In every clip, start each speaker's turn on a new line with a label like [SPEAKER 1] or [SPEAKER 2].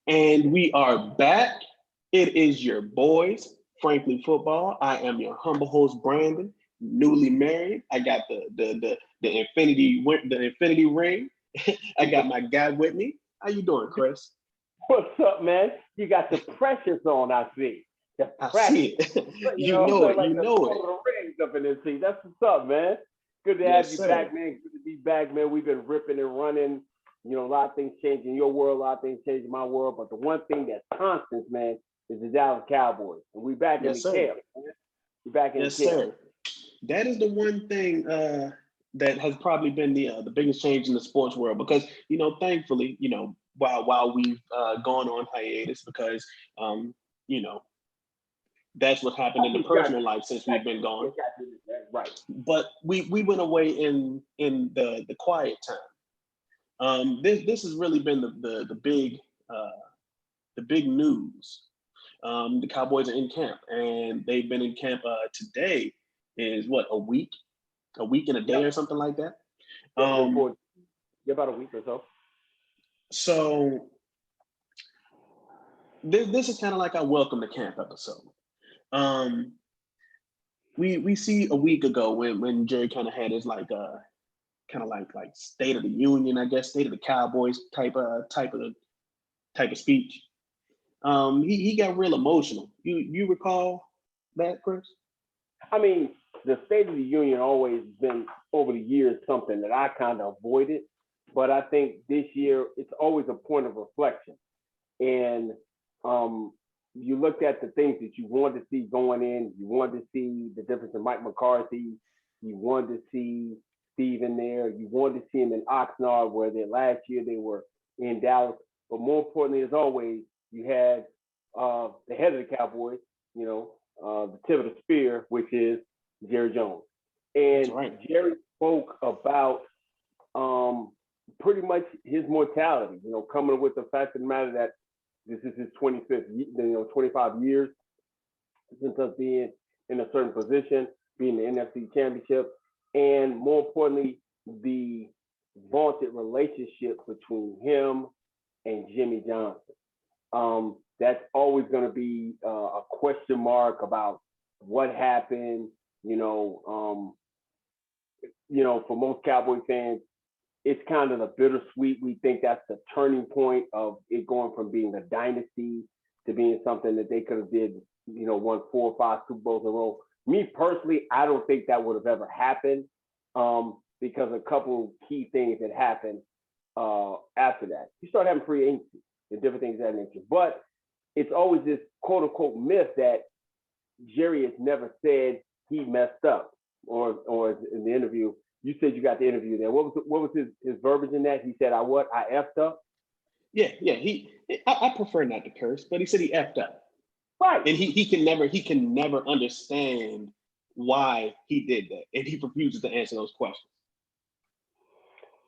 [SPEAKER 1] And we are back. It is your boys, Frankly Football. I am your humble host, Brandon, newly married. I got the infinity ring. I got my guy with me. How you doing, Chris?
[SPEAKER 2] What's up, man? You got the precious on, I see. The
[SPEAKER 1] I
[SPEAKER 2] precious.
[SPEAKER 1] see it.
[SPEAKER 2] You
[SPEAKER 1] You
[SPEAKER 2] know what I'm
[SPEAKER 1] know
[SPEAKER 2] saying?
[SPEAKER 1] it.
[SPEAKER 2] Like
[SPEAKER 1] You
[SPEAKER 2] the
[SPEAKER 1] know
[SPEAKER 2] Lord
[SPEAKER 1] it.
[SPEAKER 2] of the Rings up in this seat. That's what's up, man. Good to have
[SPEAKER 1] Yes,
[SPEAKER 2] you
[SPEAKER 1] sir.
[SPEAKER 2] back, man. Good to be back, man. We've been ripping and running. You know, a lot of things change in your world, a lot of things change in my world. But the one thing that's constant, man, is the Dallas Cowboys. And we back in
[SPEAKER 1] Yes,
[SPEAKER 2] the
[SPEAKER 1] sir.
[SPEAKER 2] camp. Man. We back in the
[SPEAKER 1] Yes,
[SPEAKER 2] camp.
[SPEAKER 1] sir. That is the one thing that has probably been the biggest change in the sports world because thankfully, while we've gone on hiatus because um, you know that's what happened in the
[SPEAKER 2] You got,
[SPEAKER 1] personal life since we've been
[SPEAKER 2] you
[SPEAKER 1] gone.
[SPEAKER 2] got to do that. Right.
[SPEAKER 1] But we went away in the quiet time. This has really been uh, the big news. The Cowboys are in camp, and they've been in camp. Today is what, a week and a day
[SPEAKER 2] Yep.
[SPEAKER 1] or something like that.
[SPEAKER 2] Yep.
[SPEAKER 1] Um,
[SPEAKER 2] About a week or so.
[SPEAKER 1] so this is kind of like our welcome to camp episode. Um, we see a week ago when Jerry kind of had his kind of like State of the Union, I guess, State of the Cowboys type of speech. He got real emotional. You recall that, Chris?
[SPEAKER 2] I mean, the State of the Union always been over the years something that I kind of avoided, but I think this year it's always a point of reflection. And um, you looked at the things that you wanted to see going in. You wanted to see the difference in Mike McCarthy. You wanted to see Steve in there. You wanted to see him in Oxnard, where last year they were in Dallas. But more importantly, as always, you had the head of the Cowboys, you know, the tip of the spear, which is Jerry Jones.
[SPEAKER 1] That's
[SPEAKER 2] And
[SPEAKER 1] right.
[SPEAKER 2] Jerry spoke about um, pretty much his mortality, you know, coming with the fact of the matter that this is his 25th, 25 years since us being in a certain position, being the NFC championship, and more importantly, the vaunted relationship between him and Jimmy Johnson. That's always going to be a question mark about what happened. For most Cowboy fans, it's kind of the bittersweet. We think that's the turning point of it going from being a dynasty to being something that they could have did, won 4 or 5 Super Bowls in a row. Me personally, I don't think that would have ever happened because a couple key things had happened after that. You start having free agency and different things of that nature. But it's always this quote unquote myth that Jerry has never said he messed up, or in the interview, you said you got the interview there. What was his verbiage in that? He said, I effed up.
[SPEAKER 1] Yeah. I prefer not to curse, but he said he effed up,
[SPEAKER 2] Right.
[SPEAKER 1] and he can never understand why he did that, and he refuses to answer those questions.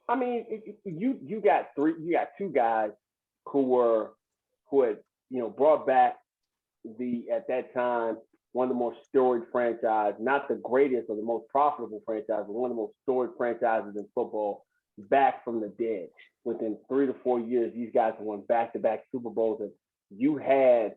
[SPEAKER 2] I mean, you got two guys who had brought back the at that time one of the most storied franchise, not the greatest or the most profitable franchise, but one of the most storied franchises in football back from the dead. Within 3 to 4 years, these guys won back-to-back Super Bowls, and you had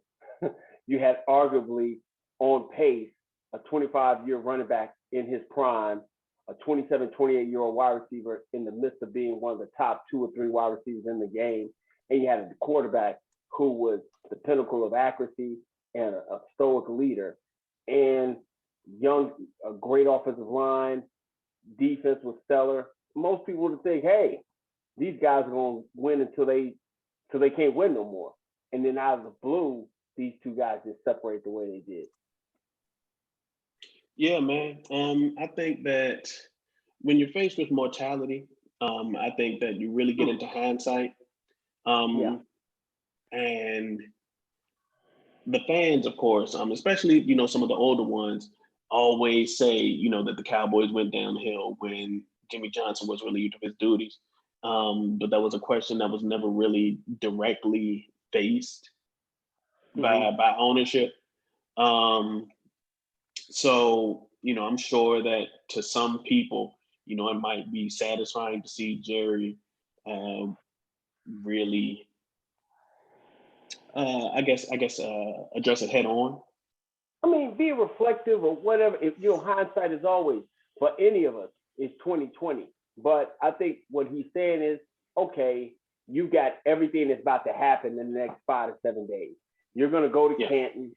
[SPEAKER 2] you had arguably on pace a 25-year running back in his prime, a 27, 28-year-old wide receiver in the midst of being one of the top 2 or 3 wide receivers in the game, and you had a quarterback who was the pinnacle of accuracy and a stoic leader, and a great offensive line, defense was stellar. Most people would think, hey, these guys are going to win until they can't win no more. And then out of the blue, these two guys just separate the way they did.
[SPEAKER 1] Yeah, man. I think that when you're faced with mortality, I think that you really get into hindsight.
[SPEAKER 2] Yeah.
[SPEAKER 1] Um, and the fans, of course, especially some of the older ones, always say that the Cowboys went downhill when Jimmy Johnson was relieved of his duties. But that was a question that was never really directly faced
[SPEAKER 2] Mm-hmm.
[SPEAKER 1] by ownership. Um, so I'm sure that to some people, it might be satisfying to see Jerry um, really address it head on.
[SPEAKER 2] I mean, be reflective or whatever. If hindsight is always for any of us is 2020. But I think what he's saying is, okay, you got everything that's about to happen in the next 5 to 7 days. You're gonna go to
[SPEAKER 1] Yeah,
[SPEAKER 2] Canton.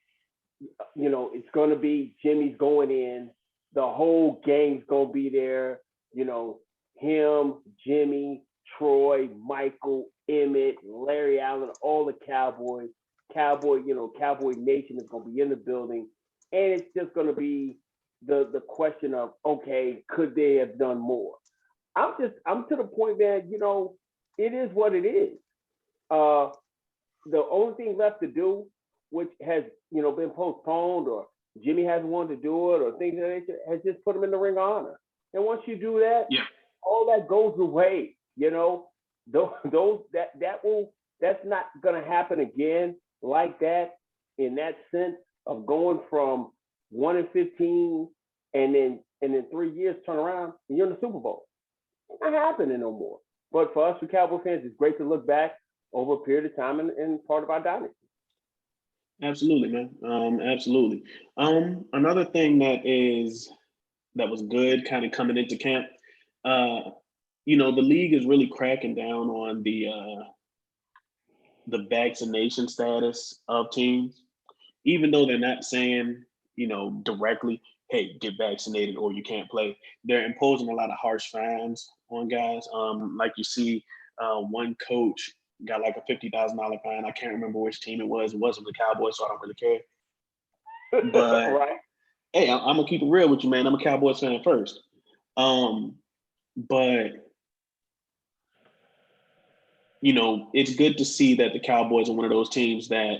[SPEAKER 2] It's gonna be Jimmy's going in. The whole gang's gonna be there. You know, him, Jimmy, Troy, Michael, Emmett, Larry Allen, all the Cowboys. Cowboy Nation is gonna be in the building, and it's just gonna be the question of, okay, could they have done more? I'm to the point that it is what it is. Uh, the only thing left to do, which has been postponed, or Jimmy hasn't wanted to do it, or things of that nature, has just put him in the ring of honor. And once you do that,
[SPEAKER 1] yeah,
[SPEAKER 2] all that goes away. That's not gonna happen again like that, in that sense of going from 1-15 and then 3 years turn around and you're in the Super Bowl. It's not happening no more. But for us, for Cowboy fans, it's great to look back over a period of time and part of our dynasty.
[SPEAKER 1] absolutely, man. Absolutely. Another thing that was good, kind of coming into camp. Uh, the league is really cracking down on the vaccination status of teams, even though they're not saying, directly, hey, get vaccinated or you can't play. They're imposing a lot of harsh fines on guys. Like you see, one coach got like a $50,000 fine. I can't remember which team it was. It wasn't the Cowboys, so I don't really care. But
[SPEAKER 2] Right?
[SPEAKER 1] hey, I'm gonna keep it real with you, man. I'm a Cowboys fan first. Um, but it's good to see that the Cowboys are one of those teams that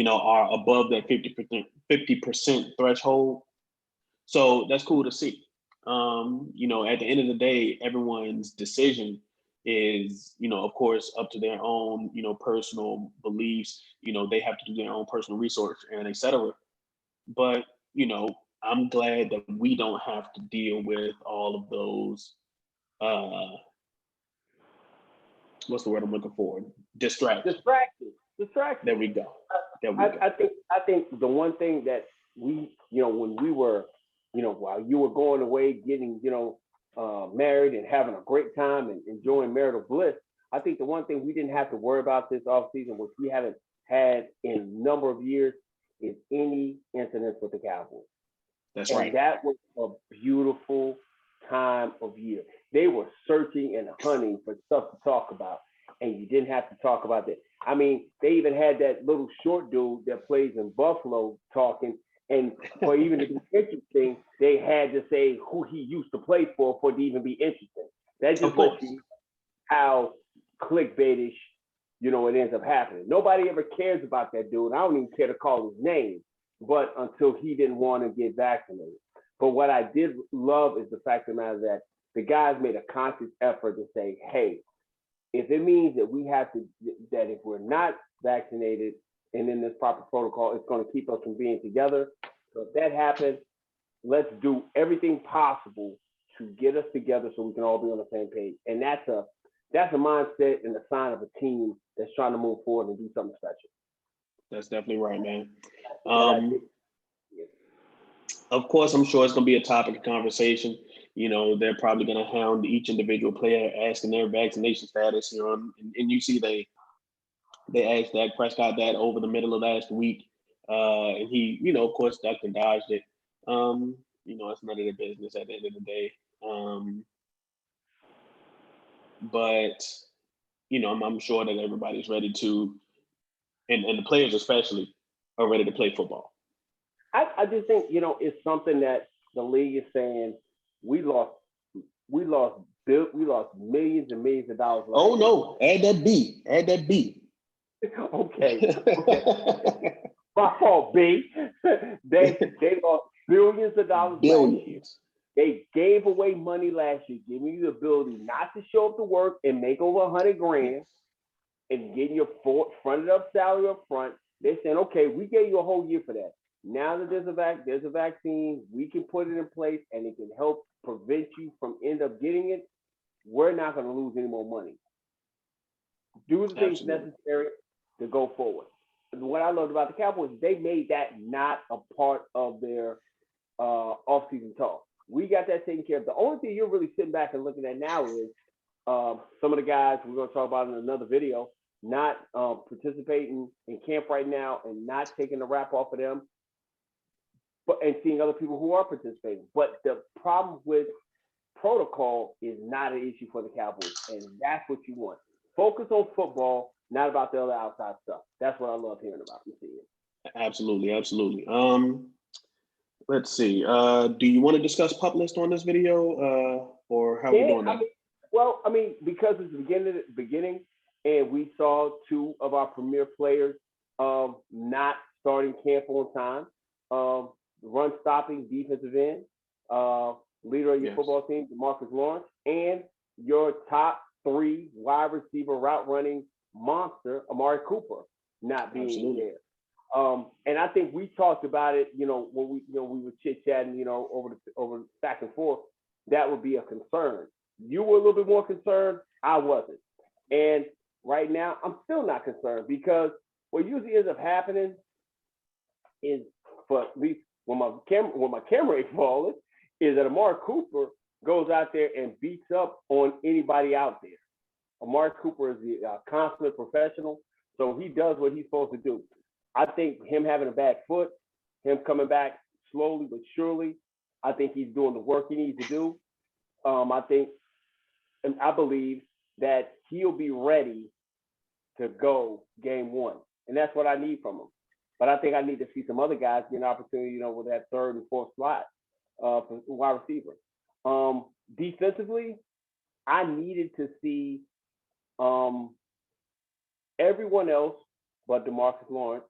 [SPEAKER 1] are above that 50% threshold. So that's cool to see. At the end of the day, everyone's decision is, of course, up to their own, personal beliefs. They have to do their own personal research and etc. But, I'm glad that we don't have to deal with all of those uh what's the word I'm looking for? Distractions.
[SPEAKER 2] Distracted.
[SPEAKER 1] There
[SPEAKER 2] Distracted.
[SPEAKER 1] we go. There we
[SPEAKER 2] I,
[SPEAKER 1] go.
[SPEAKER 2] I think I think the one thing that when we were, while you were going away, getting, married and having a great time and enjoying marital bliss, I think the one thing we didn't have to worry about this off season, which we haven't had in a number of years, is any incidents with the Cowboys.
[SPEAKER 1] That's
[SPEAKER 2] And
[SPEAKER 1] right.
[SPEAKER 2] that was a beautiful time of year. They were searching and hunting for stuff to talk about, and you didn't have to talk about that. I mean, they even had that little short dude that plays in Buffalo talking, and for even to be interesting, they had to say who he used to play for it to even be interesting. That
[SPEAKER 1] Of
[SPEAKER 2] just lets
[SPEAKER 1] course.
[SPEAKER 2] you how clickbaitish, it ends up happening. Nobody ever cares about that dude. I don't even care to call his name, but until he didn't want to get vaccinated. But what I did love is the fact of the matter that the guys made a conscious effort to say, hey, if it means that we have to, that if we're not vaccinated and in this proper protocol, it's going to keep us from being together. So if that happens, let's do everything possible to get us together so we can all be on the same page. And that's a mindset and a sign of a team that's trying to move forward and do something special.
[SPEAKER 1] That's definitely right, man.
[SPEAKER 2] That I did.
[SPEAKER 1] Um, of course, I'm sure it's going to be a topic of conversation. They're probably going to hound each individual player asking their vaccination status. And you see they asked Dak Prescott that over the middle of last week, and he, of course, ducked and dodged it. It's none of their business at the end of the day. But I'm sure that everybody's ready to, and the players especially, are ready to play football.
[SPEAKER 2] I just think it's something that the league is saying we lost we lost millions and millions of dollars last
[SPEAKER 1] Oh no, add that B. Add that B.
[SPEAKER 2] year. Okay. My fault, B. they lost billions of dollars last year.
[SPEAKER 1] Billions.
[SPEAKER 2] They gave away money last year, giving you the ability not to show up to work and make over 100 grand and getting your fronted up salary up front. They're saying, okay, we gave you a whole year for that. Now that there's a vaccine, we can put it in place and it can help prevent you from end up getting it. We're not going to lose any more money. Do the things
[SPEAKER 1] Absolutely.
[SPEAKER 2] necessary to go forward. what I loved about the Cowboys, they made that not a part of their off-season talk. We got that taken care of. The only thing you're really sitting back and looking at now is some of the guys we're going to talk about in another video not participating in camp right now and not taking the wrap off of them, but and seeing other people who are participating. But the problem with protocol is not an issue for the Cowboys, and that's what you want. Focus on football, not about the other outside stuff. That's what I love hearing about and seeing.
[SPEAKER 1] Absolutely, absolutely. Let's see. Do you want to discuss pup list on this video, or how are we doing that?
[SPEAKER 2] Because it's the beginning, and we saw two of our premier players not starting camp on time. Run stopping defensive end, leader of your football team, Marcus Lawrence, and your top 3 wide receiver route running monster, Amari Cooper, not being there. And I think we talked about it, when we were chit chatting, over back and forth. That would be a concern. You were a little bit more concerned. I wasn't. And right now, I'm still not concerned, because what usually ends up happening is, for at least when my camera ain't falling, is that Amari Cooper goes out there and beats up on anybody out there. Amari Cooper is the consummate professional, so he does what he's supposed to do. I think him having a bad foot, him coming back slowly but surely, I think he's doing the work he needs to do. I believe that he'll be ready to go game 1, and that's what I need from him. But I think I need to see some other guys get an opportunity, with that 3rd and 4th slot for wide receiver. Defensively, I needed to see everyone else but DeMarcus Lawrence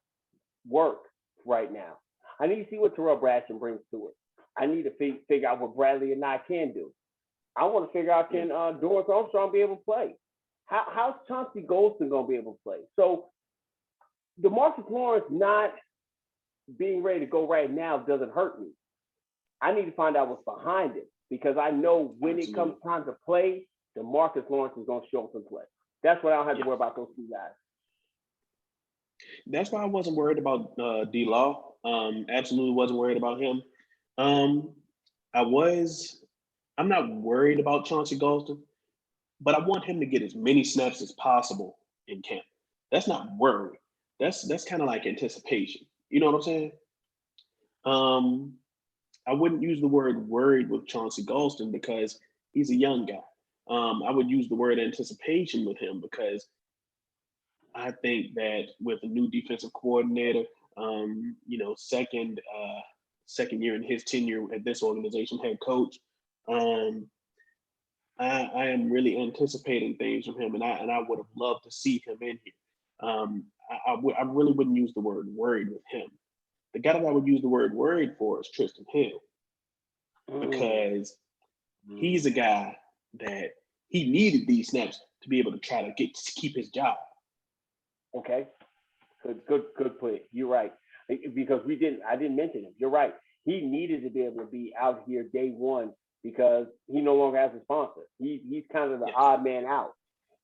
[SPEAKER 2] work right now. I need to see what Terrell Bradshaw brings to it. I need to figure out what Bradley and I can do. I want to figure out, can Dorrance Armstrong be able to play? How's Chauncey Golston going to be able to play? So DeMarcus Lawrence not being ready to go right now doesn't hurt me. I need to find out what's behind it, because I know when it comes time to play, DeMarcus Lawrence is going to show up and play. That's what I don't have to worry about those 2 guys.
[SPEAKER 1] That's why I wasn't worried about D-Law. Absolutely wasn't worried about him. I'm not worried about Chauncey Golston, but I want him to get as many snaps as possible in camp. That's not worry. That's kind of like anticipation. You know what I'm saying? I wouldn't use the word worried with Chauncey Golston because he's a young guy. I would use the word anticipation with him because I think that with a new defensive coordinator, second year in his tenure at this organization, head coach, I am really anticipating things from him, and I would have loved to see him in here. I really wouldn't use the word worried with him. The guy that I would use the word worried for is Tristan Hill, because he's a guy that he needed these snaps to be able to try to keep his job.
[SPEAKER 2] Okay, good point. You're right, because I didn't mention him. You're right. He needed to be able to be out here day 1 because he no longer has a sponsor. He's kind of the odd man out,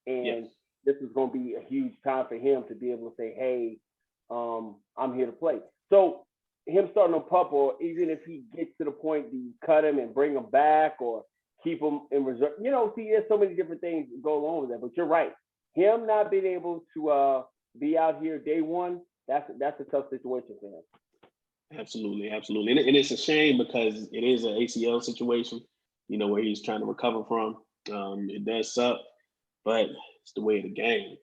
[SPEAKER 2] and this is going to be a huge time for him to be able to say, "Hey, I'm here to play." So him starting on pup, or even if he gets to the point that you cut him and bring him back, or keep him in reserve, there's so many different things that go along with that. But you're right. Him not being able to be out here day 1, that's a tough situation for him.
[SPEAKER 1] Absolutely. And it's a shame because it is an ACL situation, where he's trying to recover from. It does suck, but it's the way of the game.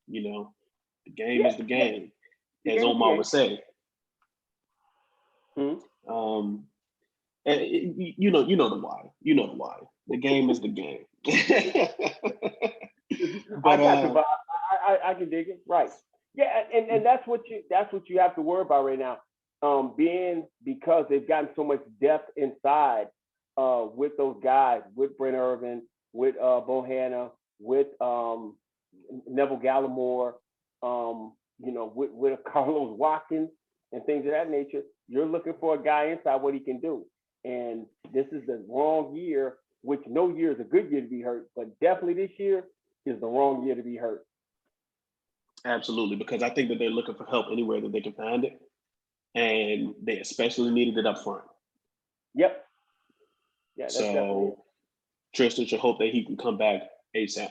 [SPEAKER 1] The game is the game, as Omar would say.
[SPEAKER 2] Mm-hmm.
[SPEAKER 1] You know the why. You know the why. The game is the game.
[SPEAKER 2] But I can dig it. Right. Yeah, and that's what you have to worry about right now. Because they've gotten so much depth inside with those guys, with Brent Irvin, with Bohanna, with Neville Gallimore, with Carlos Watkins and things of that nature. You're looking for a guy inside what he can do. And this is the wrong year, which no year is a good year to be hurt, but definitely this year is the wrong year to be hurt.
[SPEAKER 1] Absolutely, because I think that they're looking for help anywhere that they can find it, and they especially needed it up front.
[SPEAKER 2] Yep. Yeah, that's definitely it.
[SPEAKER 1] So Tristan should hope that he can come back ASAP.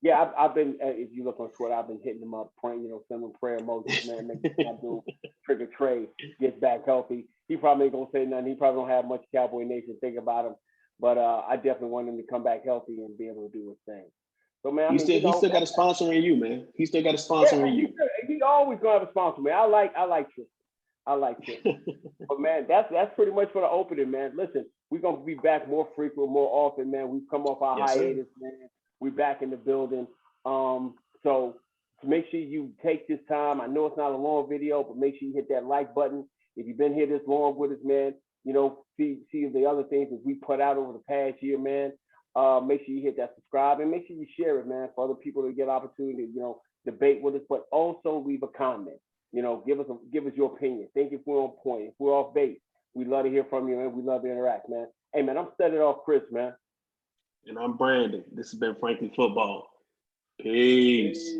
[SPEAKER 2] Yeah, I've been. If you look on Twitter, I've been hitting them up, praying, sending prayer emojis, man. Make sure I do Trigger Trey gets back healthy. He probably ain't gonna say nothing. He probably don't have much Cowboy Nation think about him, but I definitely want him to come back healthy and be able to do his thing. So man, I
[SPEAKER 1] He
[SPEAKER 2] mean,
[SPEAKER 1] still he still got a sponsor in you, man. He still got a sponsor
[SPEAKER 2] yeah,
[SPEAKER 1] in you.
[SPEAKER 2] he always gonna have a sponsor, man. I like Tristan. I like Tristan. But man, that's pretty much for the opening, man. Listen, we're gonna be back more frequent, more often, man. We've come off our
[SPEAKER 1] Yes, sir.
[SPEAKER 2] hiatus, man. We're back in the building. So make sure you take this time. I know it's not a long video, but make sure you hit that like button. If you've been here this long with us, man, see the other things that we put out over the past year, man. Make sure you hit that subscribe and make sure you share it, man, for other people to get opportunity, debate with us, but also leave a comment. Give us your opinion. Think if we're on point, if we're off base. We love to hear from you, and we love to interact, man. Hey, man, I'm setting it off, Chris, man.
[SPEAKER 1] And I'm Brandon. This has been Frankly Football. Peace.